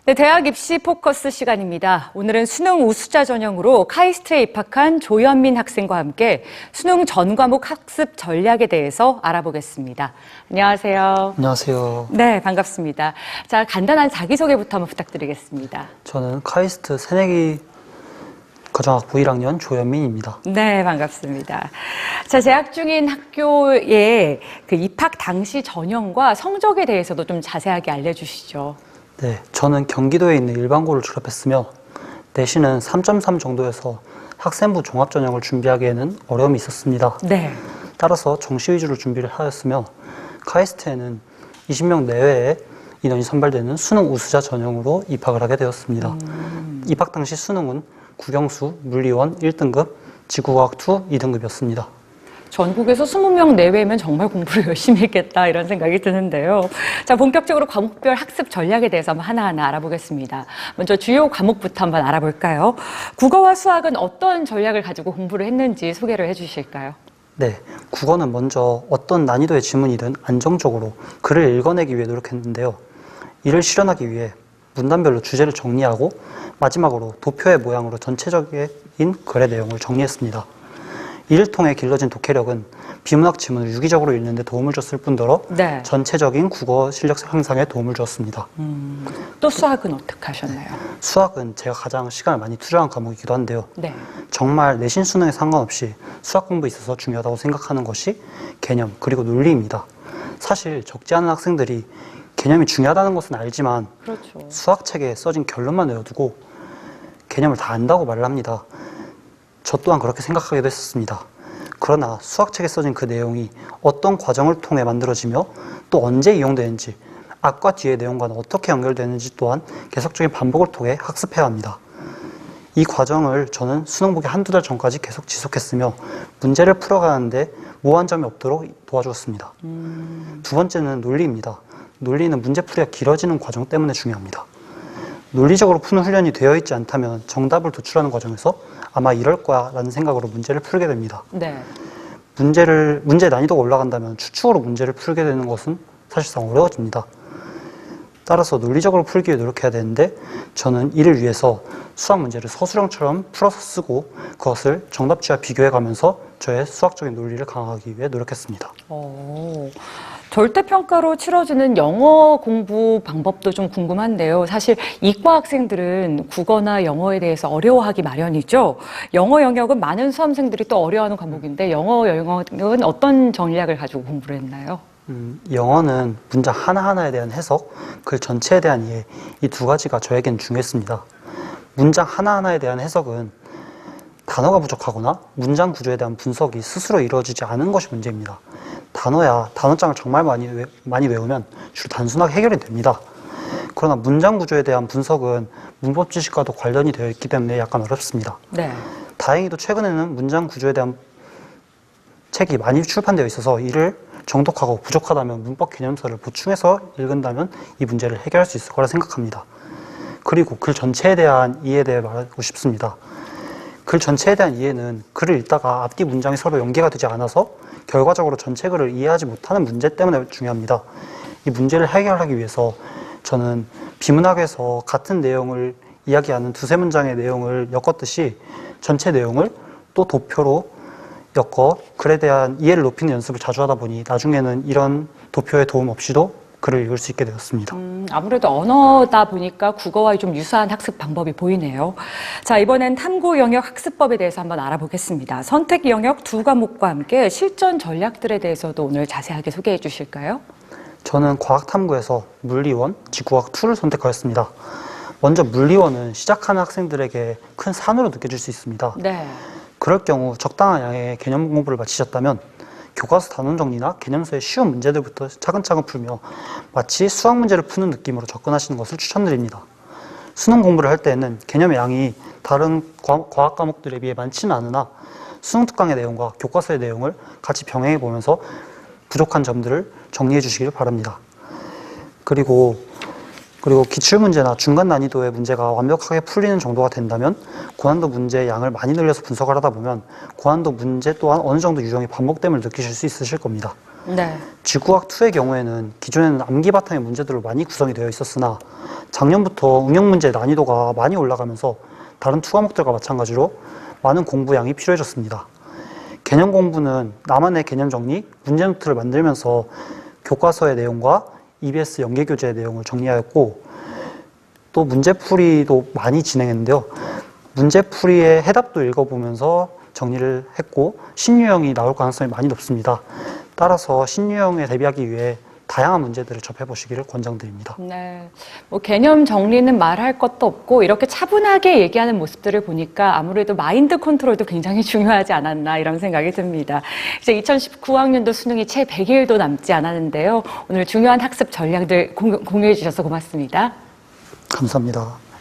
네, 대학 입시 포커스 시간입니다. 오늘은 수능 우수자 전형으로 카이스트에 입학한 조현민 학생과 함께 수능 전 과목 학습 전략에 대해서 알아보겠습니다. 안녕하세요. 안녕하세요. 네, 반갑습니다. 자, 간단한 자기소개부터 한번 부탁드리겠습니다. 저는 카이스트 새내기 가정학부 1학년 조현민입니다. 네, 반갑습니다. 자, 재학 중인 학교의 그 입학 당시 전형과 성적에 대해서도 좀 자세하게 알려주시죠. 네, 저는 경기도에 있는 일반고를 졸업했으며 내신은 3.3 정도여서 학생부 종합전형을 준비하기에는 어려움이 있었습니다. 네. 따라서 정시 위주로 준비를 하였으며 카이스트에는 20명 내외의 인원이 선발되는 수능 우수자 전형으로 입학을 하게 되었습니다. 입학 당시 수능은 국영수, 물리원 1등급, 지구과학 2 2등급이었습니다. 전국에서 20명 내외면 정말 공부를 열심히 했겠다 이런 생각이 드는데요. 자, 본격적으로 과목별 학습 전략에 대해서 한번 하나하나 알아보겠습니다. 먼저 주요 과목부터 한번 알아볼까요? 국어와 수학은 어떤 전략을 가지고 공부를 했는지 소개를 해주실까요? 네, 국어는 먼저 어떤 난이도의 지문이든 안정적으로 글을 읽어내기 위해 노력했는데요. 이를 실현하기 위해 문단별로 주제를 정리하고 마지막으로 도표의 모양으로 전체적인 글의 내용을 정리했습니다. 이를 통해 길러진 독해력은 비문학 지문을 유기적으로 읽는 데 도움을 줬을 뿐더러 네. 전체적인 국어 실력 향상에 도움을 주었습니다. 또 수학은 어떻게 하셨나요? 수학은 제가 가장 시간을 많이 투자한 과목이기도 한데요. 네. 정말 내신 수능에 상관없이 수학 공부에 있어서 중요하다고 생각하는 것이 개념 그리고 논리입니다. 사실 적지 않은 학생들이 개념이 중요하다는 것은 알지만 그렇죠. 수학책에 써진 결론만 외워두고 개념을 다 안다고 말을 합니다. 저 또한 그렇게 생각하기도 했었습니다. 그러나 수학책에 써진 그 내용이 어떤 과정을 통해 만들어지며 또 언제 이용되는지, 앞과 뒤의 내용과는 어떻게 연결되는지 또한 계속적인 반복을 통해 학습해야 합니다. 이 과정을 저는 수능 보기 한두 달 전까지 계속 지속했으며 문제를 풀어가는데 모호한 점이 없도록 도와주었습니다. 두 번째는 논리입니다. 논리는 문제풀이가 길어지는 과정 때문에 중요합니다. 논리적으로 푸는 훈련이 되어 있지 않다면 정답을 도출하는 과정에서 아마 이럴 거야 라는 생각으로 문제를 풀게 됩니다. 네. 문제 난이도가 올라간다면 추측으로 문제를 풀게 되는 것은 사실상 어려워집니다. 따라서 논리적으로 풀기 위해 노력해야 되는데 저는 이를 위해서 수학 문제를 서술형처럼 풀어서 쓰고 그것을 정답지와 비교해가면서 저의 수학적인 논리를 강화하기 위해 노력했습니다. 절대평가로 치러지는 영어 공부 방법도 좀 궁금한데요. 사실 이과 학생들은 국어나 영어에 대해서 어려워하기 마련이죠. 영어 영역은 많은 수험생들이 또 어려워하는 과목인데 영어 영역은 어떤 전략을 가지고 공부를 했나요? 영어는 문장 하나하나에 대한 해석, 글 전체에 대한 이해, 이 두 가지가 저에겐 중요했습니다. 문장 하나하나에 대한 해석은 단어가 부족하거나 문장 구조에 대한 분석이 스스로 이루어지지 않은 것이 문제입니다. 단어야 단어장을 정말 많이 외우면 주로 단순하게 해결이 됩니다. 그러나 문장 구조에 대한 분석은 문법 지식과도 관련이 되어 있기 때문에 약간 어렵습니다. 네. 다행히도 최근에는 문장 구조에 대한 책이 많이 출판되어 있어서 이를 정독하고 부족하다면 문법 개념서를 보충해서 읽은다면 이 문제를 해결할 수 있을 거라 생각합니다. 그리고 글 전체에 대한 이해에 대해 말하고 싶습니다. 글 전체에 대한 이해는 글을 읽다가 앞뒤 문장이 서로 연계가 되지 않아서 결과적으로 전체 글을 이해하지 못하는 문제 때문에 중요합니다. 이 문제를 해결하기 위해서 저는 비문학에서 같은 내용을 이야기하는 두세 문장의 내용을 엮었듯이 전체 내용을 또 도표로 엮어 글에 대한 이해를 높이는 연습을 자주 하다 보니 나중에는 이런 도표의 도움 없이도 글을 읽을 수 있게 되었습니다. 아무래도 언어다 보니까 국어와 좀 유사한 학습 방법이 보이네요. 자, 이번엔 탐구 영역 학습법에 대해서 한번 알아보겠습니다. 선택 영역 두 과목과 함께 실전 전략들에 대해서도 오늘 자세하게 소개해 주실까요? 저는 과학탐구에서 물리원, 지구과학 2를 선택하였습니다. 먼저 물리원은 시작하는 학생들에게 큰 산으로 느껴질 수 있습니다. 네. 그럴 경우 적당한 양의 개념 공부를 마치셨다면 교과서 단원 정리나 개념서의 쉬운 문제들부터 차근차근 풀며 마치 수학 문제를 푸는 느낌으로 접근하시는 것을 추천드립니다. 수능 공부를 할 때에는 개념의 양이 다른 과학 과목들에 비해 많지는 않으나 수능 특강의 내용과 교과서의 내용을 같이 병행해 보면서 부족한 점들을 정리해 주시길 바랍니다. 그리고 기출문제나 중간 난이도의 문제가 완벽하게 풀리는 정도가 된다면 고난도 문제의 양을 많이 늘려서 분석을 하다 보면 고난도 문제 또한 어느 정도 유형이 반복됨을 느끼실 수 있으실 겁니다. 네. 지구학2의 경우에는 기존에는 암기 바탕의 문제들로 많이 구성이 되어 있었으나 작년부터 응용 문제 난이도가 많이 올라가면서 다른 2 과목들과 마찬가지로 많은 공부량이 필요해졌습니다. 개념 공부는 나만의 개념 정리, 문제 노트를 만들면서 교과서의 내용과 EBS 연계 교재의 내용을 정리하였고 또 문제풀이도 많이 진행했는데요. 문제풀이의 해답도 읽어보면서 정리를 했고 신유형이 나올 가능성이 많이 높습니다. 따라서 신유형에 대비하기 위해 다양한 문제들을 접해보시기를 권장드립니다. 네. 뭐 개념 정리는 말할 것도 없고 이렇게 차분하게 얘기하는 모습들을 보니까 아무래도 마인드 컨트롤도 굉장히 중요하지 않았나 이런 생각이 듭니다. 이제 2019학년도 수능이 채 100일도 남지 않았는데요. 오늘 중요한 학습 전략들 공유해 주셔서 고맙습니다. 감사합니다.